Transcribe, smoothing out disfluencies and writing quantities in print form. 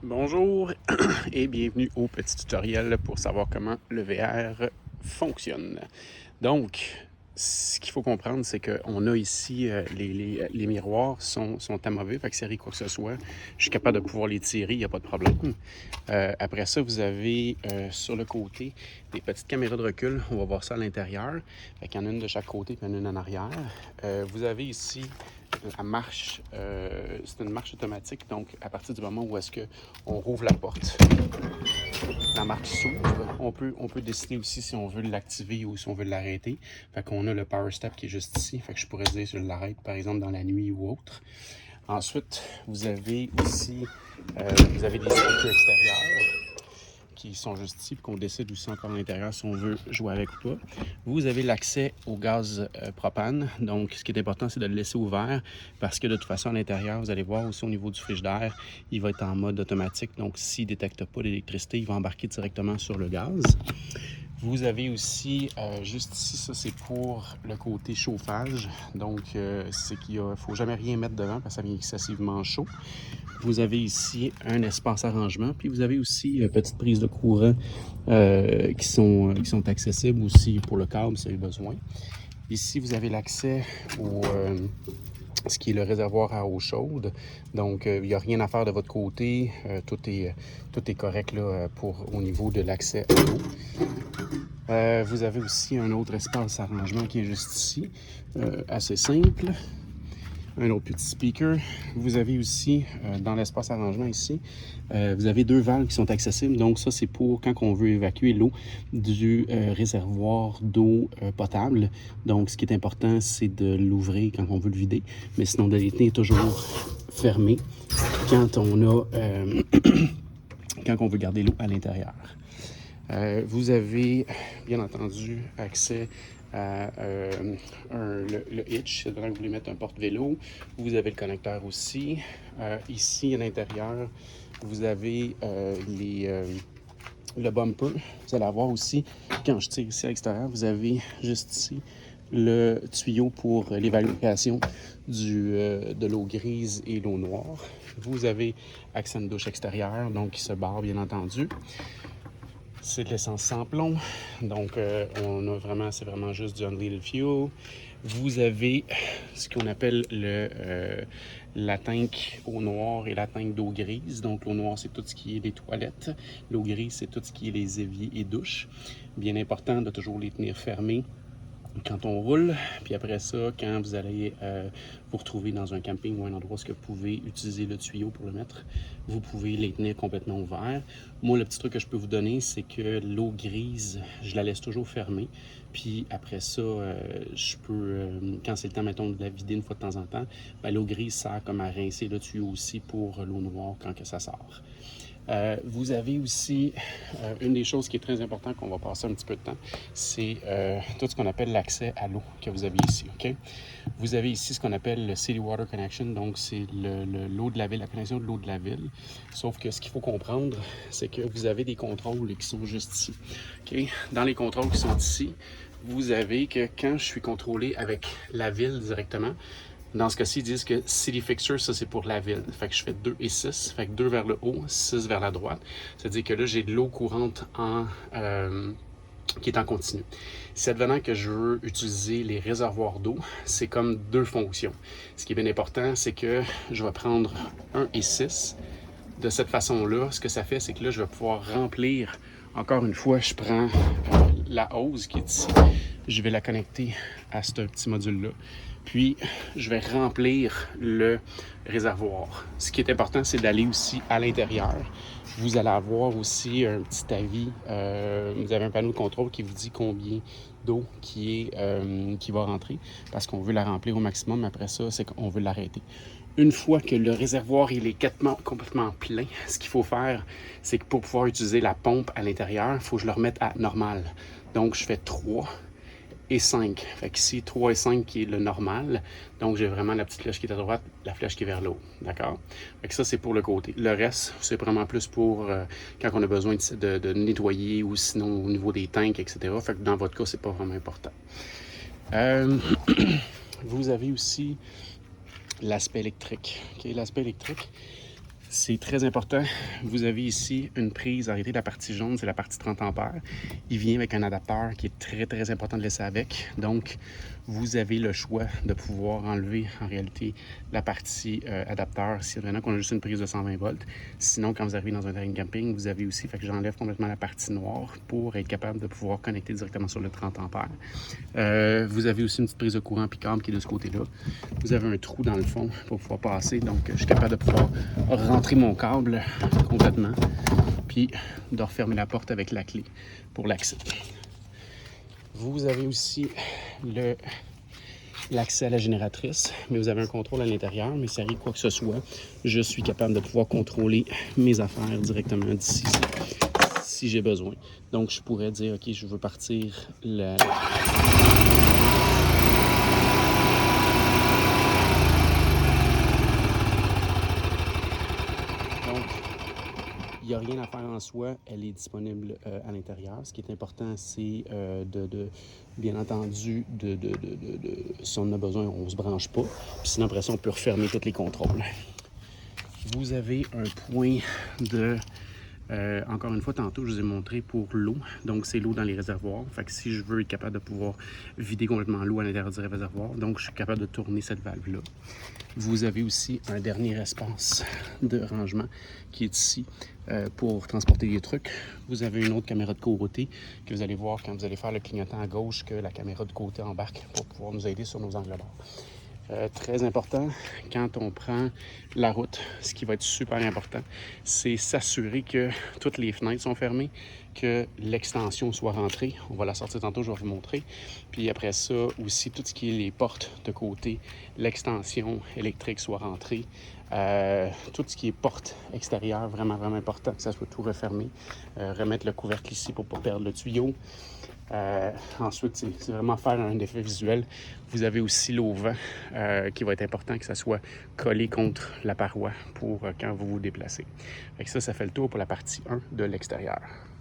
Bonjour et bienvenue au petit tutoriel pour savoir comment le VR fonctionne. Donc, ce qu'il faut comprendre, c'est qu'on a ici, les miroirs sont amovibles, fait que s'il arrive quoi que ce soit, je suis capable de pouvoir les tirer, il n'y a pas de problème. Après ça, vous avez sur le côté des petites caméras de recul, on va voir ça à l'intérieur. Fait qu'il y en a une de chaque côté puis une en arrière. Vous avez ici la marche, c'est une marche automatique, donc à partir du moment où est-ce qu'on rouvre la porte, la marche s'ouvre. On peut décider aussi si on veut l'activer ou si on veut l'arrêter. Fait qu'on a le power step qui est juste ici. Fait que je pourrais dire si je l'arrête par exemple dans la nuit ou autre. Ensuite, vous avez aussi vous avez des speakers extérieurs qui sont juste ici, puis qu'on décide aussi encore à l'intérieur si on veut jouer avec ou pas. Vous avez l'accès au gaz propane. Donc, ce qui est important, c'est de le laisser ouvert parce que de toute façon, à l'intérieur, vous allez voir aussi au niveau du frigidaire, il va être en mode automatique. Donc, s'il ne détecte pas l'électricité, il va embarquer directement sur le gaz. Vous avez aussi, juste ici, ça c'est pour le côté chauffage. Donc, c'est qu'il ne faut jamais rien mettre devant parce que ça devient excessivement chaud. Vous avez ici un espace arrangement, puis vous avez aussi petites prises de courant qui sont accessibles aussi pour le câble si vous avez besoin. Ici, vous avez l'accès au ce qui est le réservoir à eau chaude. Donc, il n'y a rien à faire de votre côté. Tout est correct là, au niveau de l'accès à l'eau. Vous avez aussi un autre espace arrangement qui est juste ici, assez simple. Un autre petit speaker. Vous avez aussi, dans l'espace arrangement ici, vous avez deux valves qui sont accessibles. Donc ça, c'est pour quand on veut évacuer l'eau du réservoir d'eau potable. Donc ce qui est important, c'est de l'ouvrir quand on veut le vider. Mais sinon, de les tenir toujours fermé quand on a quand on veut garder l'eau à l'intérieur. Vous avez, bien entendu, accès à le hitch, c'est vraiment que vous voulez mettre un porte-vélo. Vous avez le connecteur aussi. Ici, à l'intérieur, vous avez le bumper. Vous allez avoir aussi, quand je tire ici à l'extérieur, vous avez juste ici le tuyau pour l'évaluation de l'eau grise et l'eau noire. Vous avez accès à une douche extérieure, donc qui se barre, bien entendu. C'est de l'essence sans plomb, donc c'est vraiment juste du unleaded fuel. Vous avez ce qu'on appelle la tank eau noire et la tank d'eau grise. Donc l'eau noire, c'est tout ce qui est les toilettes. L'eau grise, c'est tout ce qui est les éviers et douches. Bien important de toujours les tenir fermés quand on roule, puis après ça, quand vous allez vous retrouver dans un camping ou un endroit où vous pouvez utiliser le tuyau pour le mettre, vous pouvez les tenir complètement ouverts. Moi, le petit truc que je peux vous donner, c'est que l'eau grise, je la laisse toujours fermée, puis après ça, je peux, quand c'est le temps, mettons, de la vider une fois de temps en temps, ben, l'eau grise sert comme à rincer le tuyau aussi pour l'eau noire quand que ça sort. Vous avez aussi une des choses qui est très importante qu'on va passer un petit peu de temps, c'est tout ce qu'on appelle l'accès à l'eau que vous avez ici. Okay? Vous avez ici ce qu'on appelle le City Water Connection, donc c'est l'eau de la ville, la connexion de l'eau de la ville. Sauf que ce qu'il faut comprendre, c'est que vous avez des contrôles qui sont juste ici. Okay? Dans les contrôles qui sont ici, vous avez que quand je suis contrôlé avec la ville directement, dans ce cas-ci, ils disent que City Fixture, ça c'est pour la ville. Fait que je fais 2 et 6. Fait que 2 vers le haut, 6 vers la droite. C'est-à-dire que là, j'ai de l'eau courante qui est en continu. Si advenant que je veux utiliser les réservoirs d'eau, c'est comme deux fonctions. Ce qui est bien important, c'est que je vais prendre 1 et 6. De cette façon-là, ce que ça fait, c'est que là, je vais pouvoir remplir. Encore une fois, je prends la hose qui est ici. Je vais la connecter à ce petit module-là. Puis, je vais remplir le réservoir. Ce qui est important, c'est d'aller aussi à l'intérieur. Vous allez avoir aussi un petit avis. Vous avez un panneau de contrôle qui vous dit combien d'eau qui va rentrer parce qu'on veut la remplir au maximum. Après ça, c'est qu'on veut l'arrêter. Une fois que le réservoir il est complètement plein, ce qu'il faut faire, c'est que pour pouvoir utiliser la pompe à l'intérieur, il faut que je le remette à normal. Donc, je fais 3 et 5. Fait qu'ici, 3 et 5 qui est le normal. Donc, j'ai vraiment la petite flèche qui est à droite, la flèche qui est vers le haut. D'accord? Fait que ça, c'est pour le côté. Le reste, c'est vraiment plus pour quand on a besoin de nettoyer ou sinon au niveau des tanks, etc. Fait que dans votre cas, c'est pas vraiment important. Vous avez aussi l'aspect électrique. Okay? L'aspect électrique, C'est très important. Vous avez ici une prise. Arrêtez, la partie jaune, c'est la partie 30 ampères. Il vient avec un adapteur qui est très, très important de laisser avec. Donc, vous avez le choix de pouvoir enlever, en réalité, la partie adapteur si vraiment qu'on a juste une prise de 120 volts. Sinon, quand vous arrivez dans un terrain de camping, vous avez aussi, fait que j'enlève complètement la partie noire pour être capable de pouvoir connecter directement sur le 30 ampères. Vous avez aussi une petite prise de courant pick-up qui est de ce côté-là. Vous avez un trou dans le fond pour pouvoir passer. Donc, je suis capable de pouvoir rentrer mon câble complètement, puis de refermer la porte avec la clé pour l'accès. Vous avez aussi l'accès à la génératrice, mais vous avez un contrôle à l'intérieur, mais ça arrive quoi que ce soit, je suis capable de pouvoir contrôler mes affaires directement d'ici si j'ai besoin. Donc, je pourrais dire, OK, je veux partir il n'y a rien à faire en soi, elle est disponible à l'intérieur. Ce qui est important, c'est bien entendu, si on en a besoin, on ne se branche pas. Puis sinon, après ça, on peut refermer tous les contrôles. Vous avez un point de... encore une fois, tantôt, je vous ai montré pour l'eau. Donc, c'est l'eau dans les réservoirs. Fait que si je veux être capable de pouvoir vider complètement l'eau à l'intérieur du réservoir, donc je suis capable de tourner cette valve-là. Vous avez aussi un dernier espace de rangement qui est ici pour transporter les trucs. Vous avez une autre caméra de côté que vous allez voir quand vous allez faire le clignotant à gauche que la caméra de côté embarque pour pouvoir nous aider sur nos angles morts. Très important, quand on prend la route, ce qui va être super important, c'est s'assurer que toutes les fenêtres sont fermées, que l'extension soit rentrée. On va la sortir tantôt, je vais vous montrer. Puis après ça, aussi, tout ce qui est les portes de côté, l'extension électrique soit rentrée. Tout ce qui est porte extérieure, vraiment, vraiment important que ça soit tout refermé. Remettre le couvercle ici pour ne pas perdre le tuyau. Ensuite, c'est vraiment faire un effet visuel. Vous avez aussi l'auvent qui va être important que ça soit collé contre la paroi pour quand vous vous déplacez. Fait que ça fait le tour pour la partie 1 de l'extérieur.